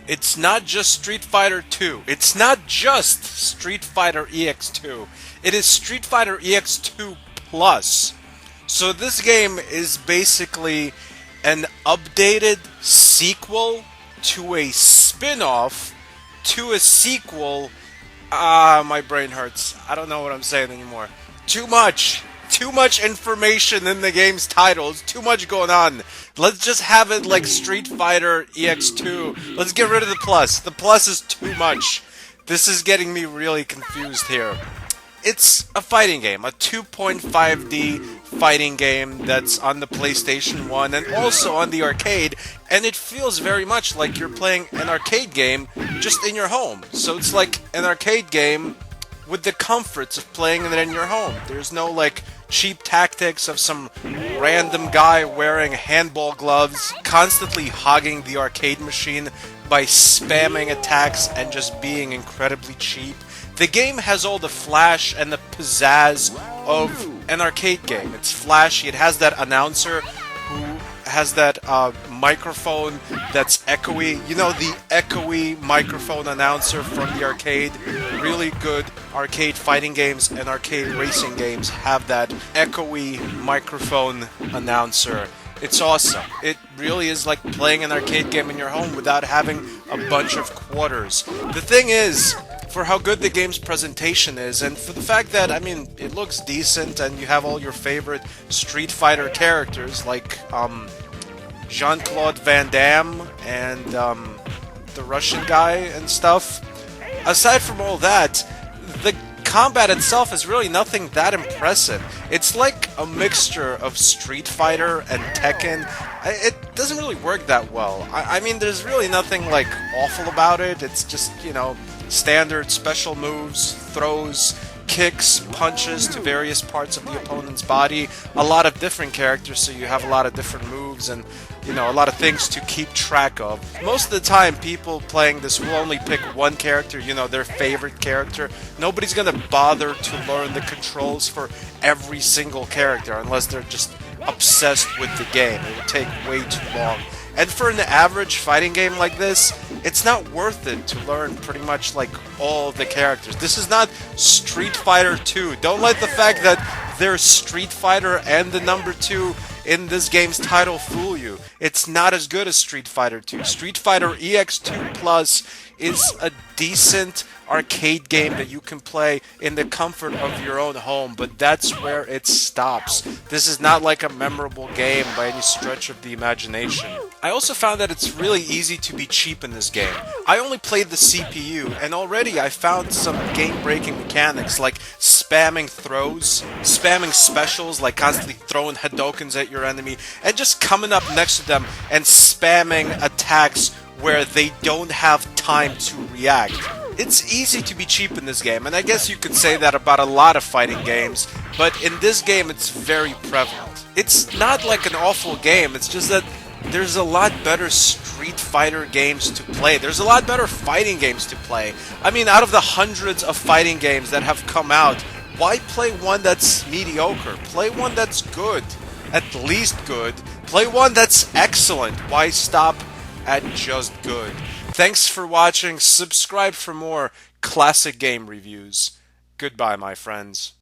It's not just Street Fighter 2. It's not just Street Fighter EX2. It is Street Fighter EX2 Plus. So this game is basically an updated sequel to a spin-off to a sequel. My brain hurts. I don't know what I'm saying anymore. Too much. Too much information in the game's titles. Too much going on. Let's just have it like Street Fighter EX2. Let's get rid of the plus. The plus is too much. This is getting me really confused here. It's a fighting game, a 2.5D fighting game that's on the PlayStation 1 and also on the arcade, and it feels very much like you're playing an arcade game just in your home. So it's like an arcade game with the comforts of playing it in your home. There's no like cheap tactics of some random guy wearing handball gloves constantly hogging the arcade machine by spamming attacks and just being incredibly cheap. The game has all the flash and the pizzazz of an arcade game. It's flashy, it has that announcer who has that microphone that's echoey. You know, the echoey microphone announcer from the arcade. Really good arcade fighting games and arcade racing games have that echoey microphone announcer. It's awesome. It really is like playing an arcade game in your home without having a bunch of quarters. The thing is, for how good the game's presentation is, and for the fact that, I mean, it looks decent, and you have all your favorite Street Fighter characters, like, Jean-Claude Van Damme, and, the Russian guy and stuff. Aside from all that, the combat itself is really nothing that impressive. It's like a mixture of Street Fighter and Tekken. It doesn't really work that well. I mean, there's really nothing, like, awful about it. It's just, you know, standard special moves, throws, kicks, punches to various parts of the opponent's body. A lot of different characters, so you have a lot of different moves and, you know, a lot of things to keep track of. Most of the time, people playing this will only pick one character, you know, their favorite character. Nobody's gonna bother to learn the controls for every single character unless they're just obsessed with the game. It would take way too long. And for an average fighting game like this, it's not worth it to learn pretty much like all the characters. This is not Street Fighter 2. Don't let the fact that there's Street Fighter and the number 2 in this game's title fool you. It's not as good as Street Fighter 2. Street Fighter EX2 Plus is a decent arcade game that you can play in the comfort of your own home, but that's where it stops. This is not like a memorable game by any stretch of the imagination. I also found that it's really easy to be cheap in this game. I only played the CPU, and already I found some game-breaking mechanics like spamming throws, spamming specials like constantly throwing Hadokens at your enemy, and just coming up next to them and spamming attacks where they don't have time to react. It's easy to be cheap in this game, and I guess you could say that about a lot of fighting games, but in this game it's very prevalent. It's not like an awful game, it's just that there's a lot better Street Fighter games to play. There's a lot better fighting games to play. I mean, out of the hundreds of fighting games that have come out, why play one that's mediocre? Play one that's good. At least good. Play one that's excellent. Why stop at just good? Thanks for watching. Subscribe for more classic game reviews. Goodbye, my friends.